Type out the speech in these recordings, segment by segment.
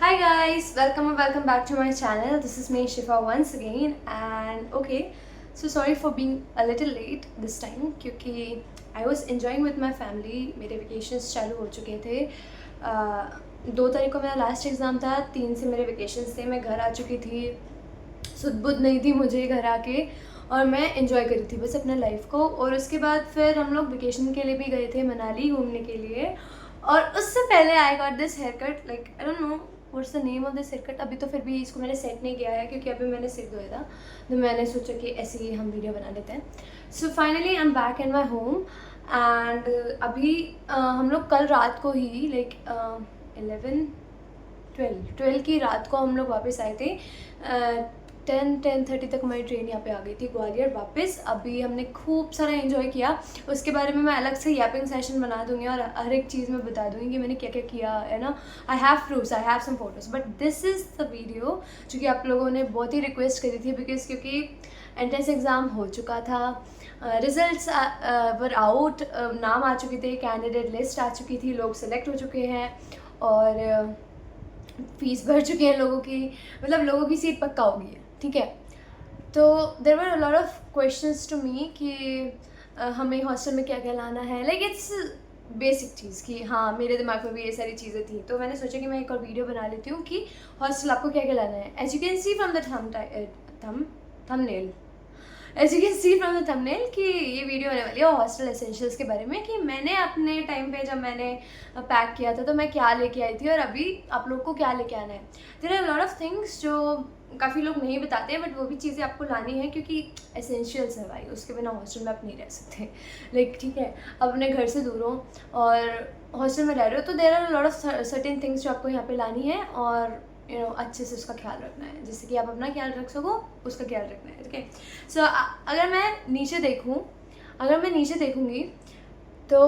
Hi guys, welcome and welcome back to my channel. This is me Shifa once again and okay, so sorry for being a little late this time क्योंकि I was enjoying with my family. मेरे vacations चालू हो चुके थे. 2 तारीख को मेरा last exam था, 3 से मेरे वेकेशंस थे. मैं घर आ चुकी थी, सुध बुध नहीं थी मुझे घर आके और मैं इन्जॉय करी थी बस अपने लाइफ को. और उसके बाद फिर हम लोग वेकेशन के लिए भी गए थे मनाली घूमने के लिए. और उससे पहले I got this haircut, like I don't know what's the name of this haircut. अभी तो फिर भी इसको मैंने सेट नहीं किया है क्योंकि अभी मैंने सिर धोया था, तो मैंने सोचा कि ऐसे ही हम वीडियो बना लेते हैं. So finally I am back in my home and अभी हम लोग कल रात को ही लाइक 12 की रात को हम लोग वापस आए थे. 10-10:30 तक हमारी ट्रेन यहाँ पे आ गई थी ग्वालियर वापस. अभी हमने खूब सारा एंजॉय किया. उसके बारे में मैं अलग से यापिंग सेशन बना दूंगी और हर एक चीज़ मैं बता दूंगी कि मैंने क्या क्या किया है ना. I have proofs, I have some photos, but this is the video जो कि आप लोगों ने बहुत ही रिक्वेस्ट करी थी बिकॉज क्योंकि एंट्रेंस एग्ज़ाम हो चुका था, रिजल्ट्स वर आउट, नाम आ चुके थे, कैंडिडेट लिस्ट आ चुकी थी, लोग सेलेक्ट हो चुके हैं और फीस भर चुके हैं लोगों की, मतलब लोगों की सीट पक्का हो गई है. ठीक है, तो there were a lot of questions to me कि हमें हॉस्टल में क्या क्या लाना है. लाइक इट्स बेसिक चीज़ कि हाँ मेरे दिमाग में भी ये सारी चीज़ें थी, तो मैंने सोचा कि मैं एक और वीडियो बना लेती हूँ कि हॉस्टल आपको क्या क्या लाना है. As you can see from the thumbnail as you can see from the thumbnail कि ये वीडियो होने वाली है हॉस्टल एसेंशियल्स के बारे में कि मैंने अपने टाइम पे जब मैंने पैक किया था तो मैं क्या लेके आई थी और अभी आप लोग को क्या लेके आना है. There are lot of things जो काफ़ी लोग नहीं बताते हैं, बट वो भी चीज़ें आपको लानी है क्योंकि एसेंशियल्स है भाई, उसके बिना हॉस्टल में आप नहीं रह सकते. लाइक ठीक है, अब अपने घर से दूर हो और हॉस्टल में रह रहे हो तो there are lot of certain things जो आपको यहाँ पे लानी है और अच्छे से उसका ख्याल रखना है, जिससे कि आप अपना ख्याल रख सको, उसका ख्याल रखना है. ठीक है, सो अगर मैं नीचे देखूँगी तो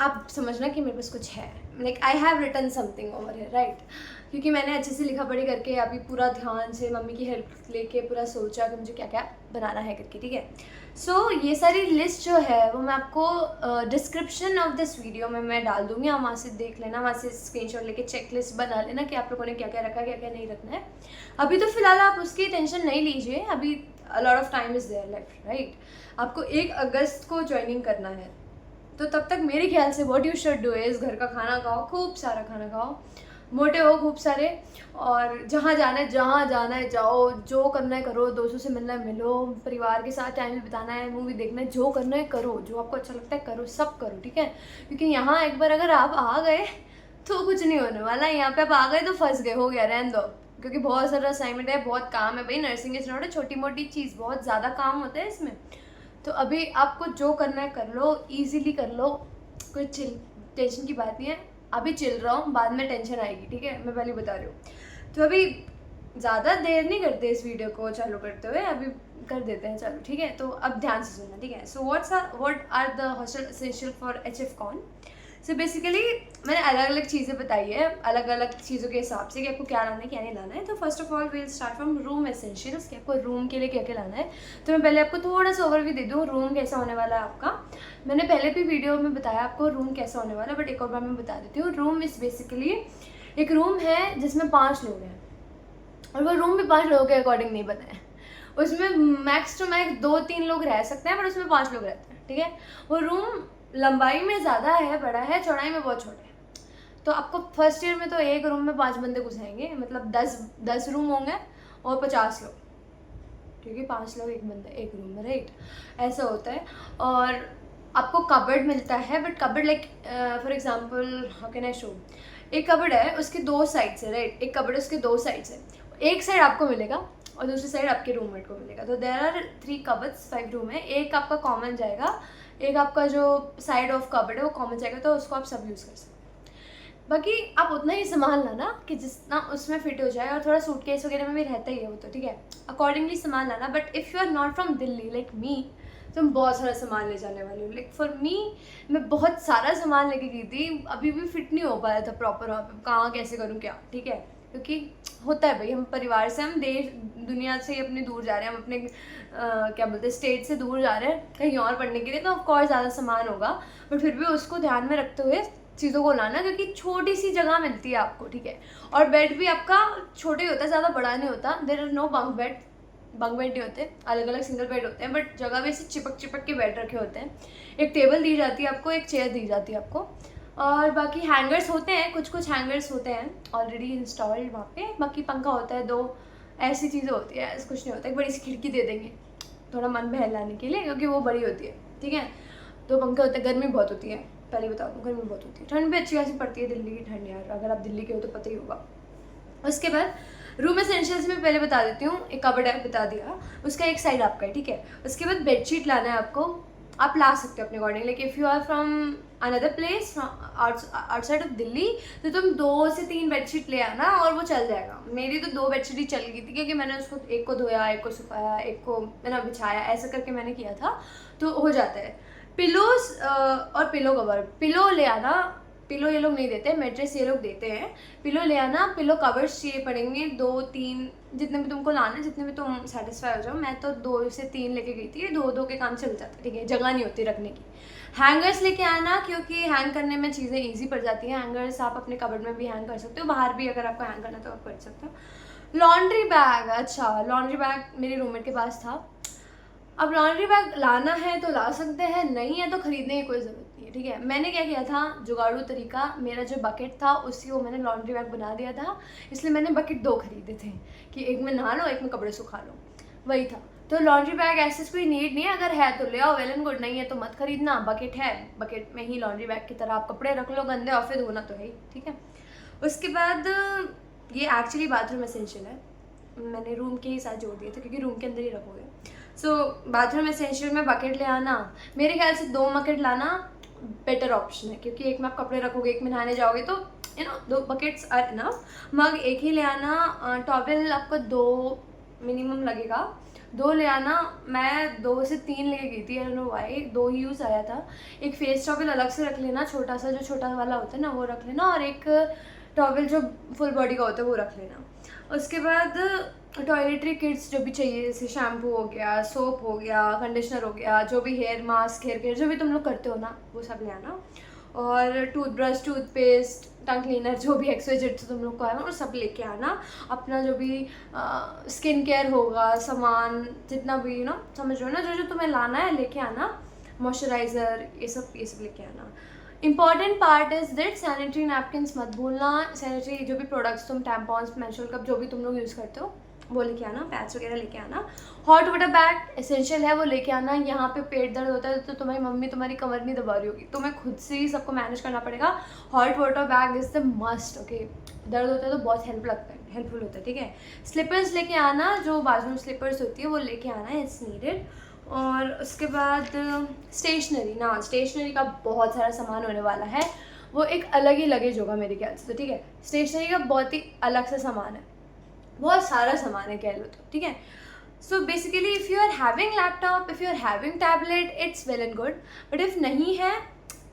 आप समझना कि मेरे पास कुछ है. Like I have written something over है राइट, क्योंकि मैंने अच्छे से लिखा पढ़ी करके अभी पूरा ध्यान से मम्मी की हेल्प लेके पूरा सोचा कि मुझे क्या क्या बनाना है करके. ठीक है, सो ये सारी लिस्ट जो है वो मैं आपको डिस्क्रिप्शन ऑफ दिस वीडियो में मैं डाल दूँगी. आप वहाँ से देख लेना, वहाँ से स्क्रीनशॉट लेके चेक लिस्ट बना लेना कि आप लोगों ने क्या क्या रखा, क्या क्या नहीं रखना है. अभी तो फिलहाल आप उसकी टेंशन नहीं लीजिए, अभी a lot of time is there left right. आपको 1 अगस्त को ज्वाइनिंग करना है, तो तब तक मेरे ख्याल से what you should do is घर का खाना खाओ, खूब सारा खाना खाओ, मोटे हो खूब सारे, और जहाँ जाना है जाओ, जो करना है करो, दोस्तों से मिलना है मिलो, परिवार के साथ टाइम बिताना है, मूवी देखना है, जो करना है करो, जो आपको अच्छा लगता है करो, सब करो. ठीक है, क्योंकि यहाँ एक बार अगर आप आ गए तो कुछ नहीं होने वाला. यहाँ पे आप आ गए तो फंस गए, हो गया, रहने दो, क्योंकि बहुत सारा असाइनमेंट है, बहुत काम है भाई. नर्सिंग इज नॉट छोटी मोटी चीज़, बहुत ज़्यादा काम होता है इसमें. तो अभी आपको जो करना है कर लो, ईजीली कर लो, कोई टेंशन की बात नहीं है. अभी चिल रहा हूँ, बाद में टेंशन आएगी. ठीक है, मैं पहले बता रही हूँ. तो अभी ज़्यादा देर नहीं करते इस वीडियो को चालू करते हुए, अभी कर देते हैं चालू. ठीक है, तो अब ध्यान से सुनना. ठीक है, so what are the hostel essential for HF कॉन. सो बेसिकली मैंने अलग अलग चीज़ें बताई है, अलग अलग चीज़ों के हिसाब से कि आपको क्या लाना है क्या नहीं लाना है. तो first of all will start from room essentials कि आपको रूम के लिए क्या क्या लाना है. तो मैं पहले आपको थोड़ा सा ओवरव्यू दे दूँ रूम कैसा होने वाला है आपका. मैंने पहले भी वीडियो में बताया आपको रूम कैसा होने वाला है, बट एक और बार मैं बता देती हूँ. रूम इज़ बेसिकली एक रूम है जिसमें 5 लोग हैं, और वो रूम भी 5 लोगों के अकॉर्डिंग नहीं बना है. उसमें मैक्स टू मैक्स 2-3 लोग रह सकते हैं, बट उसमें 5 लोग रहते हैं. ठीक है, वो रूम लंबाई में ज़्यादा है, बड़ा है, चौड़ाई में बहुत छोटा है. तो आपको फर्स्ट ईयर में तो एक रूम में 5 बंदे घुसाएंगे, मतलब 10 रूम होंगे और 50 लोग, क्योंकि 5 लोग एक बंदा एक रूम में राइट, ऐसा होता है. और आपको कबर्ड मिलता है, but cupboard like for example how can I show. एक कबर्ड है, उसके 2 साइड्स है राइट, एक कबर्ड उसके 2 साइड्स है. एक साइड आपको मिलेगा और दूसरी साइड आपके रूममेट को मिलेगा. तो देयर आर 3 कबर्ड्स, 5 रूम है. एक आपका कॉमन जाएगा, एक आपका जो साइड ऑफ कबर्ड है वो कॉमन जाएगा, तो उसको आप सब यूज़ कर सकते हैं. बाकी आप उतना ही सामान लाना कि जितना उसमें फिट हो जाए, और थोड़ा सूटकेस वगैरह में भी रहता ही है वो तो. ठीक है, अकॉर्डिंगली सामान लाना. But if you are not from Delhi like me, तो मैं बहुत सारा सामान ले जाने वाली हूँ. लाइक फॉर मी, मैं बहुत सारा सामान लेके गई थी, अभी भी फिट नहीं हो पाया था प्रॉपर वहाँ पे, कहाँ कैसे करूँ क्या. ठीक है, क्योंकि होता है भाई, हम परिवार से, हम देश दुनिया से अपने दूर जा रहे हैं, हम अपने क्या बोलते हैं स्टेट से दूर जा रहे हैं कहीं और पढ़ने के लिए, तो ऑफकोर्स ज़्यादा सामान होगा, बट फिर भी उसको ध्यान में रखते हुए चीज़ों को लाना, क्योंकि छोटी सी जगह मिलती है आपको, ठीक है। और बेड भी आपका छोटा ही होता है, ज़्यादा बड़ा नहीं होता। There are no bunk bed नहीं होते, अलग अलग सिंगल बेड होते हैं, बट जगह भी ऐसे चिपक चिपक के बेड रखे होते हैं। एक टेबल दी जाती है आपको, एक चेयर दी जाती है आपको, और बाकी हैंगर्स होते हैं, कुछ हैंगर्स होते हैं ऑलरेडी इंस्टॉल्ड वहाँ पे। बाकी पंखा होता है, 2 ऐसी चीज़ें होती है, ऐसा कुछ नहीं होता। एक बड़ी सी खिड़की दे देंगे थोड़ा मन बहलाने के लिए, क्योंकि वो बड़ी होती है, ठीक है। 2 पंखे होते हैं। गर्मी बहुत होती है, पहले बता दूँ, गर्मी बहुत होती है। ठंड भी अच्छी खासी पड़ती है, दिल्ली की ठंड यार, अगर आप दिल्ली के हो तो पता ही होगा। उसके बाद रूम एसेंशियल्स में पहले बता देती हूँ। एक कबर्ड है, बता दिया, उसका एक साइड आपका है, ठीक है। उसके बाद बेडशीट लाना है आपको, आप ला सकते हो अपने according. Like if you are from another place outside of Delhi, तो तुम 2 से 3 बेडशीट ले आना और वो चल जाएगा। मेरी तो 2 बेडशीट ही चल गई थी, क्योंकि मैंने उसको एक को धोया, एक को सुखाया, एक को मैंने बिछाया, ऐसा करके मैंने किया था, तो हो जाता है। पिलोज और पिलो कवर, पिलो ले आना। पिलो ये लोग नहीं देते, मैट्रेस ये लोग देते हैं। पिलो ले आना। पिलो कवर्स चाहिए पड़ेंगे 2-3, जितने भी तुमको लाना, जितने भी तुम सेटिस्फाई हो जाओ। मैं तो 2 से 3 लेके गई थी, 2-2 के काम चल जाते, ठीक है, जगह नहीं होती रखने की। हैंगर्स लेके आना, क्योंकि हैंग करने में चीज़ें ईजी पड़ जाती हैं। हैंगर्स आप अपने कबर्ड में भी हैंग कर सकते हो, बाहर भी अगर आपको हैंग करना है तो आप कर सकते हो। लॉन्ड्री बैग, अच्छा लॉन्ड्री बैग मेरी रूममेट के पास था। अब लॉन्ड्री बैग लाना है तो ला सकते हैं, नहीं है तो खरीदने की कोई ज़रूरत नहीं है, ठीक है। मैंने क्या किया था, जुगाड़ू तरीका, मेरा जो बकेट था उसी को मैंने लॉन्ड्री बैग बना दिया था। इसलिए मैंने बकेट 2 खरीदे थे, कि एक में नहा लो, एक में कपड़े सुखा लो, वही था। तो लॉन्ड्री बैग ऐसे कोई नीड नहीं है, अगर है तो ले आओ, वेल एंड गुड, नहीं है तो मत खरीदना। बकेट है, बकेट में ही लॉन्ड्री बैग की तरह आप कपड़े रख लो गंदे, और फिर धोना तो है ही, ठीक है। उसके बाद ये एक्चुअली बाथरूम एसेंशियल है, मैंने रूम के ही साथ जोड़ दिए थे, क्योंकि रूम के अंदर ही रखोगे। सो बाथरूम एसेंशियल में बकेट ले आना। मेरे ख्याल से 2 बकेट लाना बेटर ऑप्शन है, क्योंकि एक में आप कपड़े रखोगे, एक में नहाने जाओगे, तो 2 बकेट्स आर इनफ। मग एक ही ले आना। टॉवल आपको 2 मिनिमम लगेगा, 2 ले आना। मैं 2 से 3 लेके गई थी, आई don't know why, 2 he use आया था। एक फेस टॉवल अलग से रख लेना, छोटा सा, जो छोटा वाला होता है ना, वो रख लेना, और एक टॉवल जो फुल बॉडी का होता है वो रख लेना। उसके बाद टॉयलेटरी किट्स जो भी चाहिए, जैसे शैम्पू हो गया, सोप हो गया, कंडीशनर हो गया, जो भी हेयर मास्क, हेयर केयर जो भी तुम लोग करते हो ना, वो सब ले आना। और टूथब्रश, टूथपेस्ट, टंग क्लीनर, जो भी एक्सवाइजेड से तुम लोग को आया वो सब लेके आना। अपना जो भी स्किन केयर होगा सामान, जितना भी समझ रहे हो ना, जो जो तुम्हें लाना है लेके आना। मॉइस्चराइज़र, ये सब लेके आना। Important part is that sanitary napkins मत भूलना। सैनिटरी जो भी प्रोडक्ट्स तुम, टैम्पॉन्स, मेंस्ट्रुअल कप, जो भी तुम लोग यूज़ करते हो वो लेके आना। पैड्स वगैरह लेके आना। हॉट वाटर बैग एसेंशियल है, वो लेके आना। यहाँ पे पेट दर्द होता है तो तुम्हारी मम्मी तुम्हारी कमर नहीं दबा रही होगी, तुम्हें खुद से ही सबको मैनेज करना पड़ेगा। Hot water bag is the must, okay. दर्द होता है तो बहुत हेल्पफुल होता है, ठीक है। स्लीपर्स लेके आना, जो बाथरूम स्लीपर्स होती है वो लेके आना, इट्स नीडेड। और उसके बाद स्टेशनरी का बहुत सारा सामान होने वाला है, वो एक अलग ही लगेज होगा मेरे ख्याल से, तो ठीक है। स्टेशनरी का बहुत ही अलग सा सामान है, बहुत सारा सामान है कह लो तो, ठीक है। So basically if you are having laptop, if you are having tablet, it's well and good, but if नहीं है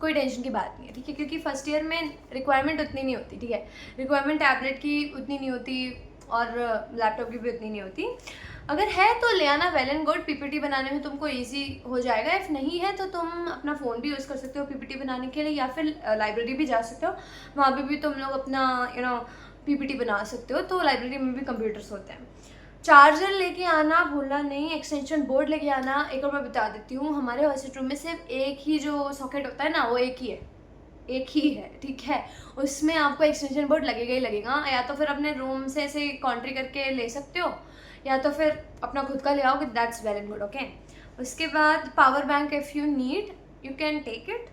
कोई टेंशन की बात नहीं है, ठीक है, क्योंकि फर्स्ट ईयर में रिक्वायरमेंट उतनी नहीं होती, ठीक है। रिक्वायरमेंट टैबलेट की उतनी नहीं होती और लैपटॉप की भी उतनी नहीं होती। अगर है तो ले आना, वेल एंड गुड, पीपीटी बनाने में तुमको इजी हो जाएगा। इफ़ नहीं है तो तुम अपना फ़ोन भी यूज़ कर सकते हो पीपीटी बनाने के लिए, या फिर लाइब्रेरी भी जा सकते हो, वहाँ पे भी तुम लोग अपना पीपीटी बना सकते हो। तो लाइब्रेरी में भी कंप्यूटर्स होते हैं। चार्जर लेके आना भूलना नहीं, एक्सटेंशन बोर्ड लेके आना। एक और मैं बता देती हूँ, हमारे हॉस्टल रूम में सिर्फ एक ही जो सॉकेट होता है ना, वो एक ही है, ठीक है। उसमें आपको एक्सटेंशन बोर्ड लगेगा ही लगेगा, या तो फिर अपने रूम से ऐसे कॉन्ट्री करके ले सकते हो, या तो फिर अपना खुद का ले आओगे, that's well and good, okay. उसके बाद power bank, if you need you can take it.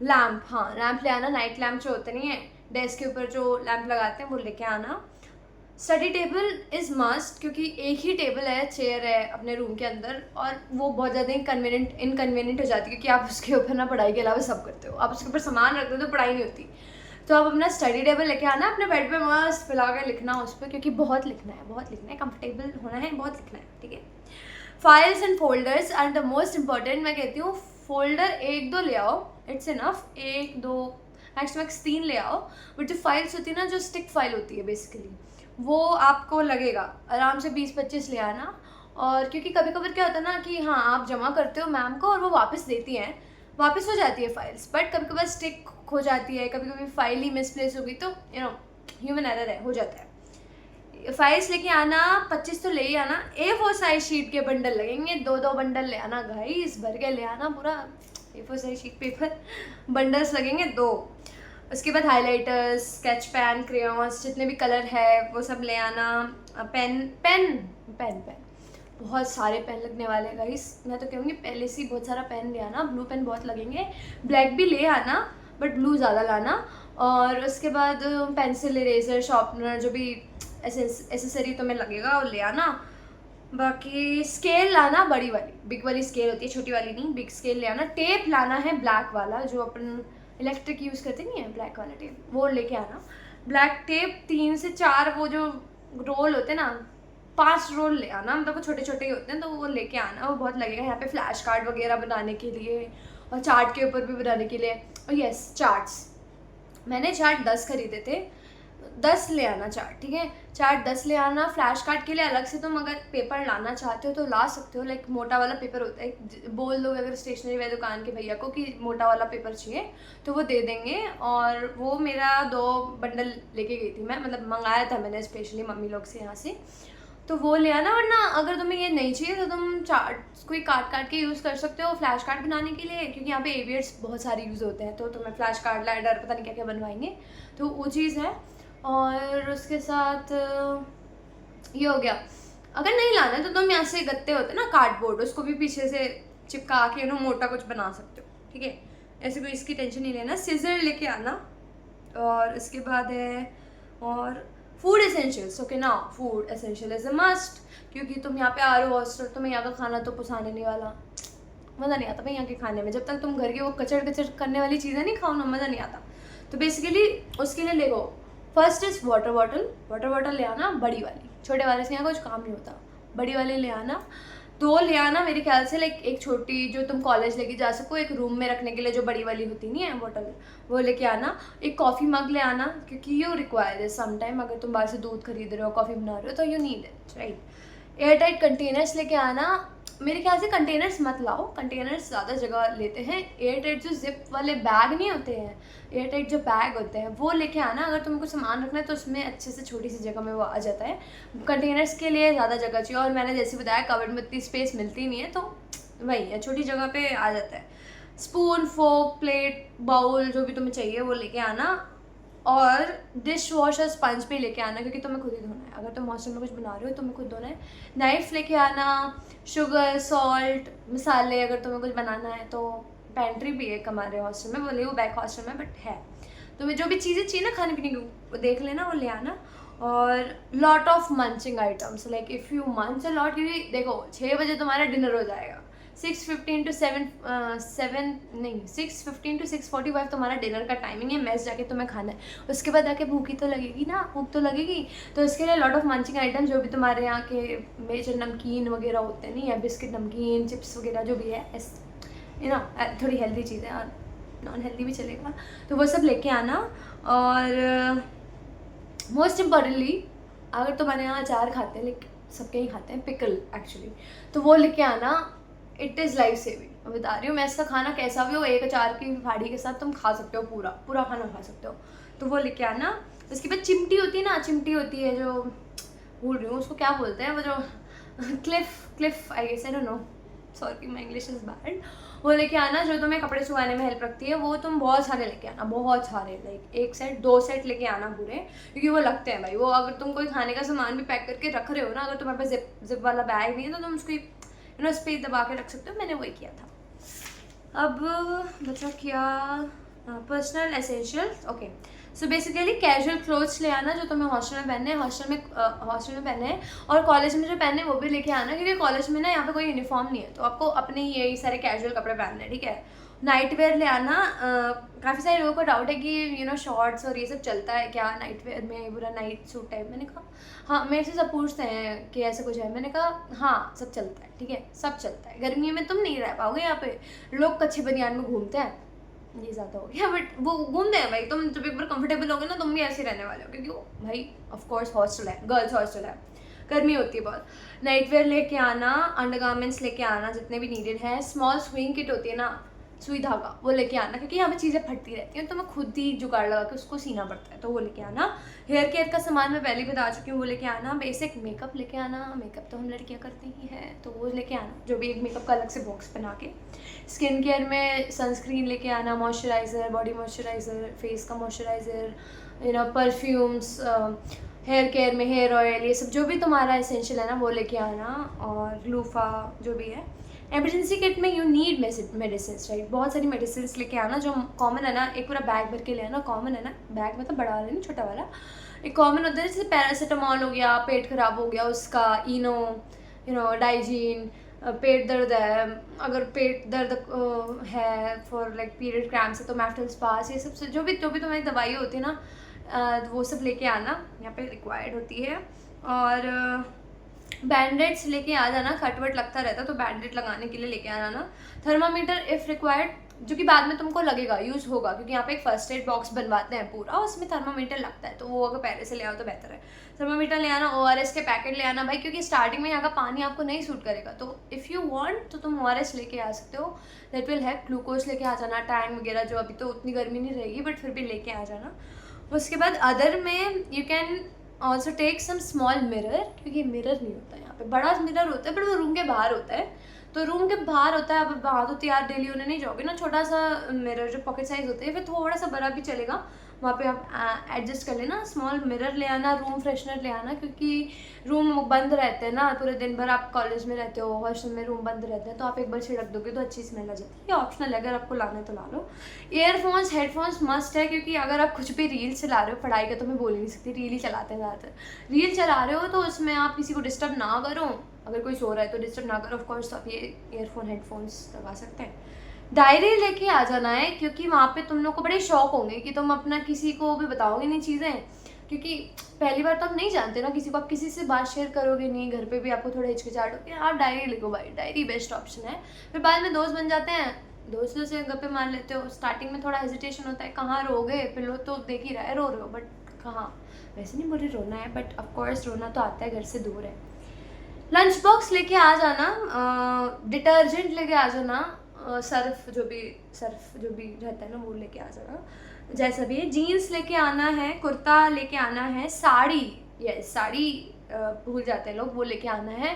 Lamp, हाँ लैम्प ले आना, नाइट लैम्प जो होते नहीं है, डेस्क के ऊपर जो लैम्प लगाते हैं वो लेके आना। स्टडी टेबल इज़ मस्ट, क्योंकि एक ही टेबल है, चेयर है अपने रूम के अंदर, और वो बहुत ज़्यादा इनकन्वीनियंट हो जाती है, क्योंकि आप उसके ऊपर ना पढ़ाई के अलावा सब करते हो, आप उसके ऊपर सामान रखते हो तो पढ़ाई नहीं होती। तो आप अपना स्टडी टेबल लेके आना, अपने बेड पे मस्त फैला कर लिखना उस पर, क्योंकि बहुत लिखना है, कंफर्टेबल होना है, बहुत लिखना है, ठीक है। Files and folders are the most important. मैं कहती हूँ फोल्डर 1-2 ले आओ, इट्स इनफ, 1-2 मैक्स 3 ले आओ। बट जो फाइल्स होती है ना, जो स्टिक फाइल होती है बेसिकली, वो आपको लगेगा आराम से 20-25 ले आना। और क्योंकि कभी कभी क्या होता है ना कि हाँ आप जमा करते हो मैम को और वो वापस देती हैं, वापस हो जाती है फाइल्स, बट कभी कभार स्टिक हो जाती है, कभी कभी फाइल ही मिसप्लेस हो गई, तो ह्यूमन एरर है, हो जाता है। फाइल्स लेके आना 25 तो ले ही आना। A4 साइज शीट के बंडल लगेंगे, 2 बंडल ले आना गाइस, भर के ले आना पूरा A4 size sheet paper, bundles लगेंगे 2। उसके बाद हाइलाइटर्स, स्केच पेन, क्रेयॉन्स, जितने भी कलर है वो सब ले आना। पेन पेन पेन पेन बहुत सारे पेन लगने वाले हैं गाइस, मैं तो कहूँगी पहले से ही बहुत सारा पेन ले आना। ब्लू पेन बहुत लगेंगे, ब्लैक भी ले आना बट ब्लू ज़्यादा लाना। और उसके बाद पेंसिल, इरेजर, शार्पनर, जो भी एसेसरी तुम्हें लगेगा वो ले आना। बाकी स्केल लाना, बड़ी वाली, बिग वाली स्केल होती है, छोटी वाली नहीं, बिग स्केल ले आना। टेप लाना है ब्लैक वाला, जो अपन इलेक्ट्रिक यूज़ करते नहीं है, ब्लैक वाला टेप, वो लेके आना। ब्लैक टेप 3 से 4 वो जो रोल होते हैं ना, 5 रोल ले आना, मतलब वो छोटे छोटे ही होते हैं, तो वो लेके आना, वो बहुत लगेगा यहाँ पे फ्लैश कार्ड वगैरह बनाने के लिए और चार्ट के ऊपर भी बनाने के लिए। और यस, चार्ट्स, मैंने चार्ट 10 खरीदे थे, 10 ले आना चार्ट, ठीक है, चार्ट 10 ले आना। फ्लैश कार्ड के लिए अलग से तुम अगर पेपर लाना चाहते हो तो ला सकते हो, लाइक मोटा वाला पेपर होता है, बोल दो अगर स्टेशनरी वाली दुकान के भैया को कि मोटा वाला पेपर चाहिए तो वो दे देंगे। और वो मेरा 2 बंडल लेके गई थी मैं, मतलब मंगाया था मैंने स्पेशली मम्मी लोग से यहाँ से, तो वो ले आना। वरना अगर तुम्हें ये नहीं चाहिए तो तुम चार्ट कोई काट के यूज़ कर सकते हो फ्लैश कार्ड बनाने के लिए, क्योंकि यहाँ पे एवियर्स बहुत सारे यूज़ होते हैं, तो तुम्हें फ्लैश कार्ड, लाइडर, पता नहीं क्या क्या बनवाएंगे, तो वो चीज़ है। और उसके साथ ये हो गया। अगर नहीं लाना है तो तुम यहाँ से गत्ते होते हैं ना कार्डबोर्ड, उसको भी पीछे से चिपका के मोटा कुछ बना सकते हो, ठीक है, ऐसे कोई इसकी टेंशन नहीं लेना। सीजर लेके आना। और इसके बाद है और फूड एसेंशियल्स, ओके ना, food essential is a must, क्योंकि तुम यहाँ पे आ रहे हो हॉस्टल, तुम्हें यहाँ का खाना तो पसाने नहीं वाला, मज़ा नहीं आता भाई यहाँ के खाने में, जब तक तुम घर के वो कचड़ कचड़ करने वाली चीज़ें नहीं खाओ ना, मज़ा नहीं आता। तो बेसिकली उसके लिए देखो, फर्स्ट इज़ वाटर बॉटल ले आना, बड़ी वाली, छोटे वाले से यहाँ कुछ काम नहीं होता, बड़ी वाली ले आना। 2 ले आना मेरे ख्याल से, लाइक एक छोटी जो तुम कॉलेज लेके जा सको, एक रूम में रखने के लिए जो बड़ी वाली होती नहीं है बॉटल, वो लेके आना। एक कॉफ़ी मग ले आना, क्योंकि you require this some time, अगर तुम बाहर से दूध खरीद रहे हो, कॉफ़ी बना रहे हो, तो you need it, right. Air tight containers लेके आना। मेरे ख्याल से कंटेनर्स मत लाओ, कंटेनर्स ज़्यादा जगह लेते हैं। एयर टाइट जो जिप वाले बैग नहीं होते हैं, एयर टाइट जो बैग होते हैं वो लेके आना। अगर तुमको सामान रखना है तो उसमें अच्छे से छोटी सी जगह में वो आ जाता है। कंटेनर्स के लिए ज़्यादा जगह चाहिए, और मैंने जैसे बताया कवर्ड में इतनी स्पेस मिलती नहीं है, तो वही है, छोटी जगह पे आ जाता है। स्पून, फोक, प्लेट, बाउल, जो भी तुम्हें चाहिए वो लेके आना। और डिश वॉशर, स्पंज भी लेके आना, क्योंकि तुम्हें खुद ही धोना है, अगर तुम हॉस्टल में कुछ बना रहे हो तुम्हें खुद धोना है। नाइफ लेके आना, शुगर, सॉल्ट, मसाले, अगर तुम्हें कुछ बनाना है तो। पेंट्री भी है हमारे हॉस्टल में, बोले वो बैक हॉस्टल में, बट है। तुम्हें जो भी चीज़ें चाहिए ना खाने पीने की, वो देख लेना, वो ले आना। और lot of munching items, like if you मंच अ लॉट, क्योंकि देखो 6 बजे तुम्हारा डिनर हो जाएगा, 6:15 to 6:45 तुम्हारा डिनर का टाइमिंग है, मेस जाके तुम्हें खाना है। उसके बाद आके भूख तो लगेगी ना, भूख तो लगेगी, तो इसके लिए लॉट ऑफ मंचिंग आइटम, जो भी तुम्हारे यहाँ के मेजर नमकीन वगैरह होते हैं, नहीं है, बिस्किट, नमकीन, चिप्स वगैरह जो भी है, थोड़ी हेल्दी चीज़ें, और नॉन हेल्दी भी चलेगा, तो वो सब लेके आना। और मोस्ट इम्पॉर्टेंटली, अगर तुम्हारे यहाँ अचार खाते हैं, लाइक सबके ही खाते हैं, पिकल एक्चुअली, तो वो लेके आना। इट इज़ लाइफ सेविंग, मैं बता रही हूँ। मैं इसका खाना कैसा भी हो, एक अचार की फाड़ी के साथ तुम खा सकते हो, पूरा खाना खा सकते हो, तो वो लेके आना। उसके बाद चिमटी होती है ना, चिमटी होती है जो, भूल रही हूँ उसको क्या बोलते हैं, वो जो क्लिफ I guess, I don't know, sorry my English is bad. वो लेके आना, जो तुम्हें कपड़े सुखाने में हेल्प रखती है, वो तुम बहुत सारे लेके आना, बहुत सारे, लाइक 1 सेट 2 सेट लेके आना पूरे, क्योंकि वो लगते हैं भाई। वो अगर तुम कोई खाने का सामान भी पैक करके रख रहे हो ना, अगर तुम्हारे पास जिप वाला बैग नहीं है तो तुम उसको इस पर दबा के रख सकते हो, मैंने वही किया था। अब बचा क्या, personal essentials, okay. So basically casual clothes ले आना, जो तुम्हें हॉस्टल में पहनने हैं, हॉस्टल में पहने हैं, और कॉलेज में जो पहने हैं वो भी लेके आना, क्योंकि कॉलेज में ना यहाँ पे कोई यूनिफॉर्म नहीं है, तो आपको अपने यही सारे कैजुअल कपड़े पहनने हैं, ठीक है। नाइट वेयर ले आना। काफ़ी सारे लोगों को डाउट है कि शॉर्ट्स और ये सब चलता है क्या नाइट वेयर में, पूरा नाइट सूट टाइप। मैंने कहा हाँ, मेरे से सब पूछते हैं कि ऐसा कुछ है, मैंने कहा हाँ सब चलता है, ठीक है, सब चलता है। गर्मी में तुम नहीं रह पाओगे यहाँ पे, लोग कच्चे बनियान में घूमते हैं, ये ज़्यादा हो गया, बट वो घूमते हैं भाई। तुम जब एक बार कंफर्टेबल होगे ना, तुम भी ऐसे रहने वाले हो, क्योंकि वो भाई ऑफकोर्स हॉस्टल है, गर्ल्स हॉस्टल है, गर्मी होती है बहुत। नाइट वेयर लेके आना, अंडरगारमेंट्स लेके आना जितने भी नीडेड है। स्मॉल स्विंग किट होती है ना, सुई धागा वो लेके आना, क्योंकि यहाँ पे चीज़ें फटती रहती हैं तो मैं खुद ही जुगाड़ लगा के उसको सीना पड़ता है, तो वो लेके आना। हेयर केयर का सामान मैं पहले बता चुकी हूँ, वो लेके आना। बेसिक मेकअप लेके आना, मेकअप तो हम लड़कियाँ करती ही हैं तो वो लेके आना, जो भी एक मेकअप का अलग से बॉक्स बना के। स्किन केयर में सनस्क्रीन लेके आना, मॉइस्चराइज़र, बॉडी मॉइस्चराइज़र, फेस का मॉइस्चराइज़र, परफ्यूम्स, हेयर केयर में हेयर ऑयल, ये सब जो भी तुम्हारा एसेंशियल है ना वो लेके आना। और लूफा जो भी है। एमरजेंसी किट में यू नीड मेडिसिन, राइट, बहुत सारी मेडिसिन लेके आना जो कॉमन है ना, एक पूरा बैग भर के ले आना। कॉमन है ना, बैग मतलब बड़ा वाला नहीं, छोटा वाला। एक कॉमन होता है जैसे पैरासीटामॉल हो गया, पेट खराब हो गया उसका इनो, डाइजीन, पेट दर्द है, अगर पेट दर्द है फॉर लाइक पीरियड क्रैम्प्स है तो मैफ्टल स्पास, ये सब जो भी तुम्हारी दवाई होती है ना, वो सब लेके आना, यहाँ पे रिक्वायर्ड होती है। और बैंडेड्स लेके आ जाना, खटवट लगता रहता है तो बैंडेड लगाने के लिए लेके आना ना। थर्मामीटर इफ़ रिक्वायर्ड, जो कि बाद में तुमको लगेगा, यूज़ होगा, क्योंकि यहाँ पे एक फर्स्ट एड बॉक्स बनवाते हैं पूरा, उसमें थर्मामीटर लगता है, तो वो अगर पहले से ले आओ तो बेहतर है। थर्मामीटर ले आना, ORS के पैकेट ले आना भाई, क्योंकि स्टार्टिंग में यहाँ का पानी आपको नहीं सूट करेगा, तो इफ़ यू वांट तो तुम ORS लेके आ सकते हो, दैट विल हेल्प। ग्लूकोज लेके आ जाना, टैंग वगैरह, जो अभी तो उतनी गर्मी नहीं रहेगी बट फिर भी लेके आ जाना। उसके बाद अदर में you can also take some small mirror, क्योंकि मिरर नहीं होता है यहाँ पे, बड़ा मिरर होता है बट वो रूम के बाहर होता है, तो रूम के बाहर होता है। अब वहाँ तो तैयार डेली होने नहीं जाओगे ना, छोटा सा मिरर जो पॉकेट साइज होते हैं, फिर थोड़ा सा बड़ा भी चलेगा, वहाँ पे आप एडजस्ट कर लेना। स्मॉल मिरर ले आना, रूम फ्रेशनर ले आना, क्योंकि रूम बंद रहते हैं ना पूरे दिन भर, आप कॉलेज में रहते हो, हॉस्टल में रूम बंद रहते हैं, तो आप एक बार छिड़क दोगे तो अच्छी स्मेल आ जाती है। ये ऑप्शनल है, अगर आपको लाना है तो ला लो। ईयरफोन्स हेडफोन्स मस्ट है, क्योंकि अगर आप कुछ भी रील चला रहे हो, पढ़ाई का तो मैं बोल ही नहीं सकती, रील ही चलाते हैं ज़्यादातर, रील चला रहे हो तो उसमें आप किसी को डिस्टर्ब ना करो, अगर कोई सो रहा है तो डिस्टर्ब ना करो, ऑफकोर्स, तो आप ये ईयरफोन हेडफोन्स लगा सकते हैं। डायरी लेके आ जाना है, क्योंकि वहाँ पे तुम लोग को बड़े शौक होंगे कि तुम अपना किसी को भी बताओगे नहीं चीज़ें, क्योंकि पहली बार तो आप नहीं जानते ना किसी को, आप किसी से बात शेयर करोगे नहीं, घर पे भी आपको थोड़ा हिचकिचाहट होगी, आप डायरी लिखो भाई, डायरी बेस्ट ऑप्शन है। फिर बाद में दोस्त बन जाते हैं, दोस्तों से गप्पे मार लेते हो, स्टार्टिंग में थोड़ा हेजिटेशन होता है, कहाँ रोगे, फिर लोग तो देख ही रहा है रो रहे हो, बट कहाँ, वैसे नहीं बोल रही रोना है, बट ऑफकोर्स रोना तो आता है, घर से दूर है। लंच बॉक्स लेके आ जाना, डिटर्जेंट लेके आ जाना, सर्फ जो भी रहता है ना वो लेके आ जाना, जैसा भी है। जीन्स लेके आना है, कुर्ता लेके आना है, साड़ी, यस साड़ी भूल जाते हैं लोग, वो लेके आना है।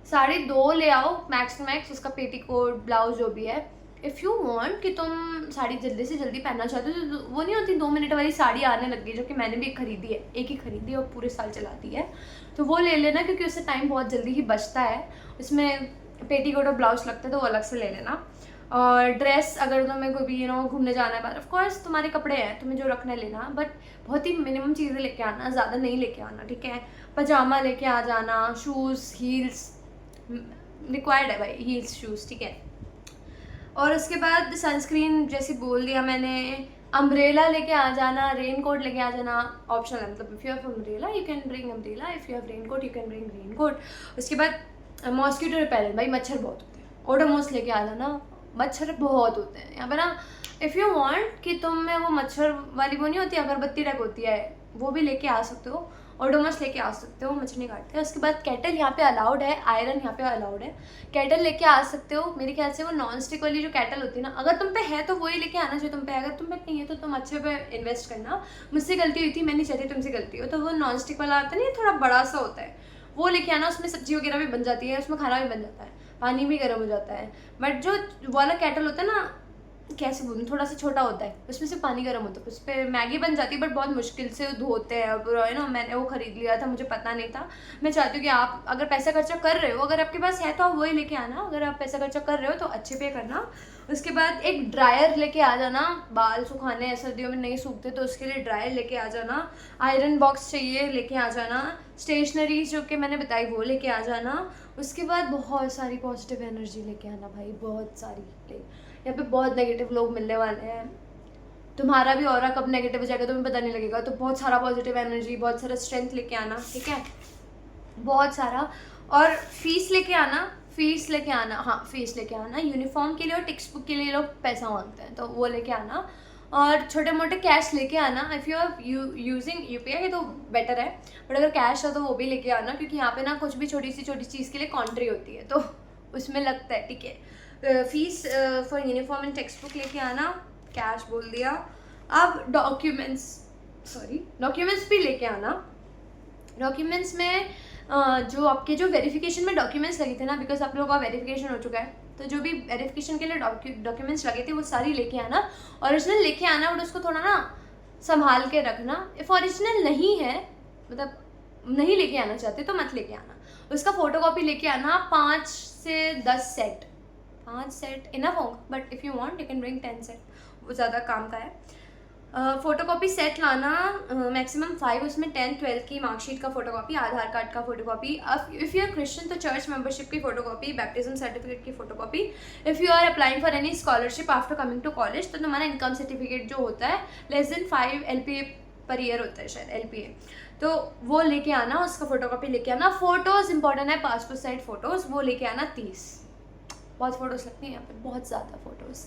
साड़ी 2 ले आओ मैक्स टू मैक्स, उसका पेटीकोट ब्लाउज जो भी है। इफ़ यू वांट कि तुम साड़ी जल्दी से जल्दी पहनना चाहते हो, तो वो नहीं होती 2 मिनट वाली साड़ी आने लग गई, जो कि मैंने भी खरीदी है, एक ही खरीदी है और पूरे साल चलाती है, तो वो ले लेना, क्योंकि उससे टाइम बहुत जल्दी ही बचता है। उसमें पेटीकोट और ब्लाउज लगता है तो वो अलग से ले लेना। और ड्रेस, अगर तुम्हें कोई भी घूमने जाना है बाहर, ऑफ कोर्स तुम्हारे कपड़े हैं, तुम्हें जो रखना है लेना, बट बहुत ही मिनिमम चीज़ें लेके आना, ज़्यादा नहीं लेके आना, ठीक है। पजामा लेके आ जाना, शूज़, हील्स रिक्वायर्ड है भाई, हील्स शूज़, ठीक है। और उसके बाद सनस्क्रीन जैसे बोल दिया मैंने। अम्ब्रेला लेके आ जाना, रेन कोट लेके आ जाना, ऑप्शनल है, मतलब if you have umbrella you can bring umbrella, if you have raincoat you can bring raincoat. उसके बाद मॉस्किटो रिपेलेंट, भाई मच्छर बहुत होते हैं, ओडोमोस लेके आ जाना, मच्छर बहुत होते हैं यहाँ पे ना। इफ़ यू वांट कि तुम में वो मच्छर वाली वो नहीं होती, अगरबत्ती टाइप होती है, वो भी लेके आ सकते हो, ओडोमस लेके आ सकते हो, मच्छर नहीं काटते। उसके बाद केटल यहाँ पे अलाउड है, आयरन यहाँ पे अलाउड है, केटल लेके आ सकते हो। मेरे ख्याल से वो नॉन स्टिक वाली जो केटल होती है ना, अगर तुम पे है तो वही लेके आना चाहिए तुम पे, अगर तुम पे नहीं है तो तुम अच्छे पे इन्वेस्ट करना। मुझसे गलती हुई थी, मैं नहीं चाहती तुमसे गलती हो, तो वो नॉन स्टिक वाला आता है ना, थोड़ा बड़ा सा होता है, वो लेके आना, उसमें सब्जी वगैरह भी बन जाती है, उसमें खाना भी बन जाता है, पानी भी गर्म हो जाता है। बट जो वाला केटल होता है ना, कैसे बोलूँ, थोड़ा सा छोटा होता है, उसमें से पानी गर्म होता है, उस पर मैगी बन जाती है, बट बहुत मुश्किल से धोते हैं पूरा, मैंने वो ख़रीद लिया था, मुझे पता नहीं था। मैं चाहती हूँ कि आप अगर पैसा खर्चा कर रहे हो, अगर आपके पास है तो आप वही लेके आना, अगर आप पैसा खर्चा कर रहे हो तो अच्छे पे करना। उसके बाद एक ड्रायर लेके आ जाना, बाल सुखाने हैं, सर्दियों में नहीं सूखते तो उसके लिए ड्रायर लेके आ जाना। आयरन बॉक्स चाहिए, लेके आ जाना। स्टेशनरी जो कि मैंने बताई वो लेके आ जाना। उसके बाद बहुत सारी पॉजिटिव एनर्जी लेके आना भाई, बहुत सारी। यहाँ पे बहुत नेगेटिव लोग मिलने वाले हैं, तुम्हारा भी ऑरा कब नेगेटिव हो जाएगा तुम्हें पता नहीं लगेगा, तो बहुत सारा पॉजिटिव एनर्जी, बहुत सारा स्ट्रेंथ लेके आना, ठीक है, बहुत सारा। और फीस लेके आना, फीस लेके आना, हाँ फीस लेके आना। यूनिफॉर्म के लिए और टेक्स्ट बुक के लिए लोग पैसा मांगते हैं, तो वो लेके आना। और छोटे मोटे कैश लेके आना। If you are using UPI तो बेटर है, बट अगर कैश हो तो वो भी लेके आना, क्योंकि यहाँ पे ना कुछ भी छोटी सी चीज़ के लिए कॉन्ट्री होती है तो उसमें लगता है, ठीक है। Fees for uniform and text book लेके आना, कैश बोल दिया। अब डॉक्यूमेंट्स भी लेके आना। डॉक्यूमेंट्स में जो आपके जो वेरिफिकेशन में डॉक्यूमेंट्स लगे थे ना, बिकॉज आप लोगों का वेरिफिकेशन हो चुका है, तो जो भी वेरिफिकेशन के लिए डॉक्यूमेंट्स लगे थे वो सारी लेके आना। ओरिजिनल लेके आना और उसको थोड़ा ना संभाल के रखना। इफ़ ओरिजिनल नहीं है, मतलब नहीं लेके आना चाहते तो मत लेके आना। उसका फ़ोटोकॉपी लेके आना 5 से 10 सेट। 5 सेट इनफ होगा, but if you want you can bring 10 set, वो ज़्यादा काम का है। फ़ोटोकॉपी सेट लाना, मैक्सिमम 5, उसमें 10th 12th की मार्कशीट का फ़ोटोकॉपी, आधार कार्ड का photocopy, if you are Christian तो चर्च मेंबरशिप की फ़ोटोकॉपी, बैप्टिज्म सर्टिफिकेट की photocopy. If you are applying for any scholarship after coming to college, तो तुम्हारा इनकम सर्टिफिकेट जो होता है less than 5 LPA per year होता है शायद, LPA, तो वो लेके आना, उसका फ़ोटोकॉपी लेके आना। फ़ोटोज़ इंपॉर्टेंट है, पासपोर्ट साइज फ़ोटोज़ वो लेके आना 30। बहुत फ़ोटोज़ लगती हैं यहाँ पे, बहुत ज़्यादा फ़ोटोज़।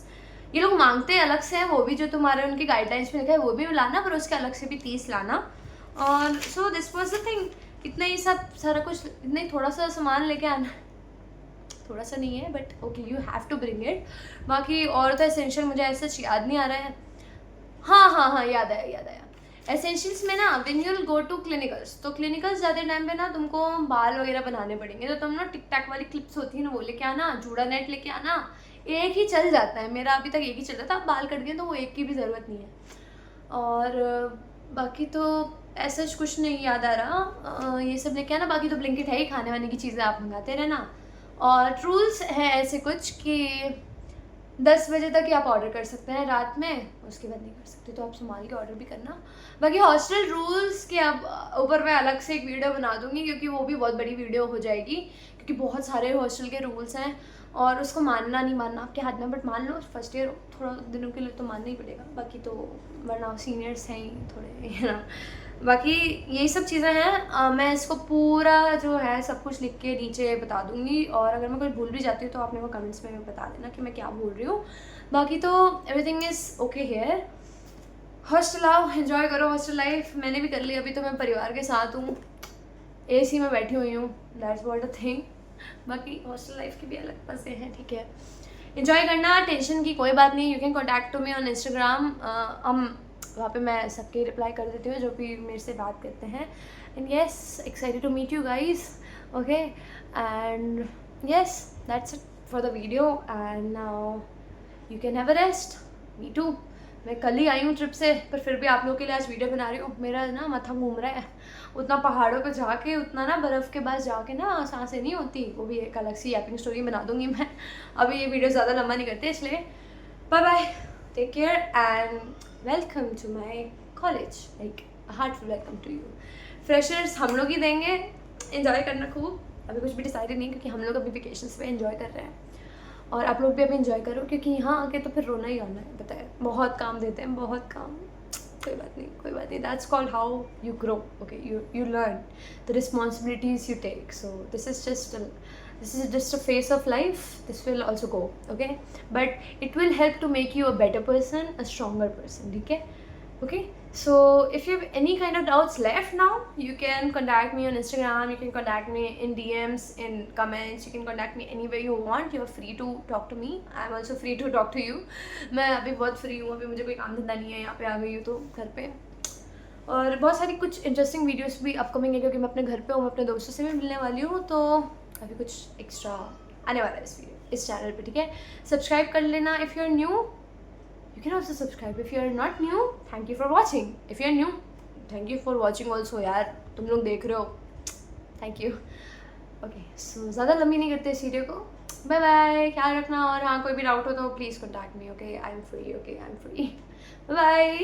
ये लोग मांगते हैं अलग से है, वो भी जो तुम्हारे उनकी गाइडलाइंस में लिखा है वो भी लाना, पर उसके अलग से भी 30 लाना। और so this was the thing. इतना ही सब सारा कुछ, इतना ही थोड़ा सा सामान लेके आना, थोड़ा सा नहीं है but okay you have to bring it. बाकी और तो एसेंशियल मुझे ऐसा याद नहीं आ रहा है। हाँ याद आया। एसेंशियल्स में ना when you will go to clinicals, तो क्लिनिकल्स जाते टाइम पे ना तुमको बाल वगैरह बनाने पड़ेंगे, तो तुम ना टिक टैक वाली क्लिप्स होती है ना वो लेके आना, जूड़ा नेट लेके आना। एक ही चल जाता है, मेरा अभी तक एक ही चल रहा था, अब बाल कट गए तो वो एक की भी ज़रूरत नहीं है। और बाकी तो ऐसा कुछ नहीं याद आ रहा। ये सब लेके आना। बाकी तो ब्लिंकिट है ही, खाने वाने की चीज़ें आप मंगाते रहना। और रूल्स हैं ऐसे कुछ कि 10 बजे तक ही आप ऑर्डर कर सकते हैं रात में, उसके बाद नहीं कर सकते, तो आप संभाल के ऑर्डर भी करना। बाकी हॉस्टल रूल्स के अब ऊपर मैं अलग से एक वीडियो बना दूंगी, क्योंकि वो भी बहुत बड़ी वीडियो हो जाएगी, क्योंकि बहुत सारे हॉस्टल के रूल्स हैं और उसको मानना नहीं मानना आपके हाथ में, बट मान लो फर्स्ट ईयर थोड़ा दिनों के लिए तो मानना ही पड़ेगा, बाकी तो वरना सीनियर्स हैं ही थोड़े, है ना। बाकी यही सब चीज़ें हैं। मैं इसको पूरा जो है सब कुछ लिख के नीचे बता दूंगी, और अगर मैं कुछ भूल भी जाती हूँ तो आप मेरे को कमेंट्स में बता देना कि मैं क्या भूल रही हूँ। बाकी तो everything is okay hair. Hostel आओ, एंजॉय करो हॉस्टल लाइफ। मैंने भी कर ली, अभी तो मैं परिवार के साथ हूँ, AC में बैठी हुई हूँ, दैट्स व्हाट द थिंग। बाकी हॉस्टल लाइफ की भी अलग मज़े हैं, ठीक है। एंजॉय करना, टेंशन की कोई बात नहीं। You can contact to me on Instagram. वहाँ पे मैं सबके रिप्लाई कर देती हूँ जो भी मेरे से बात करते हैं। And yes, excited to meet you guys, okay. And yes, that's it for the video, and now you can have a rest. Me too. मैं कल ही आई हूँ ट्रिप से, पर फिर भी आप लोगों के लिए आज वीडियो बना रही हूँ। मेरा ना माथा घूम रहा है, उतना पहाड़ों पे जाके, उतना ना बर्फ़ के पास जाके ना सांसें नहीं होती। वो भी एक अलग सी यापिंग स्टोरी बना दूँगी मैं। अभी ये वीडियो ज़्यादा लंबा नहीं करते, इसलिए bye bye, take care and welcome to my college, like heartful welcome to you. Freshers हम लोग ही देंगे, एंजॉय करना खूब। अभी कुछ भी डिसाइडेड नहीं, क्योंकि हम लोग अभी वेकेशंस पे एंजॉय कर रहे हैं, और आप लोग भी अभी एंजॉय करो, क्योंकि यहाँ आके तो फिर रोना ही आना है, बताए बहुत काम देते हैं, बहुत काम। कोई बात नहीं, that's called how you grow, okay. You learn the responsibilities you take. So this is just a phase of life, this will also go, okay, but it will help to make you a better person, a stronger person, ठीक है, okay. So if you have any kind of doubts left now, you can contact me on Instagram, you can contact me in DMs, in comments, you can contact me anywhere you want. You are free to talk to me, I am also free to talk to you. मैं अभी बहुत free हूँ, अभी मुझे कोई काम धंधा नहीं है, यहाँ पे आ गई हूँ तो घर पे। और बहुत सारी कुछ इंटरेस्टिंग वीडियोस भी अपकमिंग है, क्योंकि मैं अपने घर पे हूँ, मैं अपने दोस्तों से भी मिलने वाली हूँ, तो अभी कुछ एक्स्ट्रा आने वाला है इस चैनल पे, ठीक है। सब्सक्राइब कर लेना if you are new. You can also subscribe if you are not new. Thank you for watching. If you are new, thank you for watching also यार, तुम लोग देख रहे हो, thank you. Okay, so ज़्यादा लंबी नहीं करते इस वीडियो को। बाय बाय, ख्याल रखना, और हाँ कोई भी डाउट हो तो please contact me, okay. I am free, okay, I am free. Bye bye.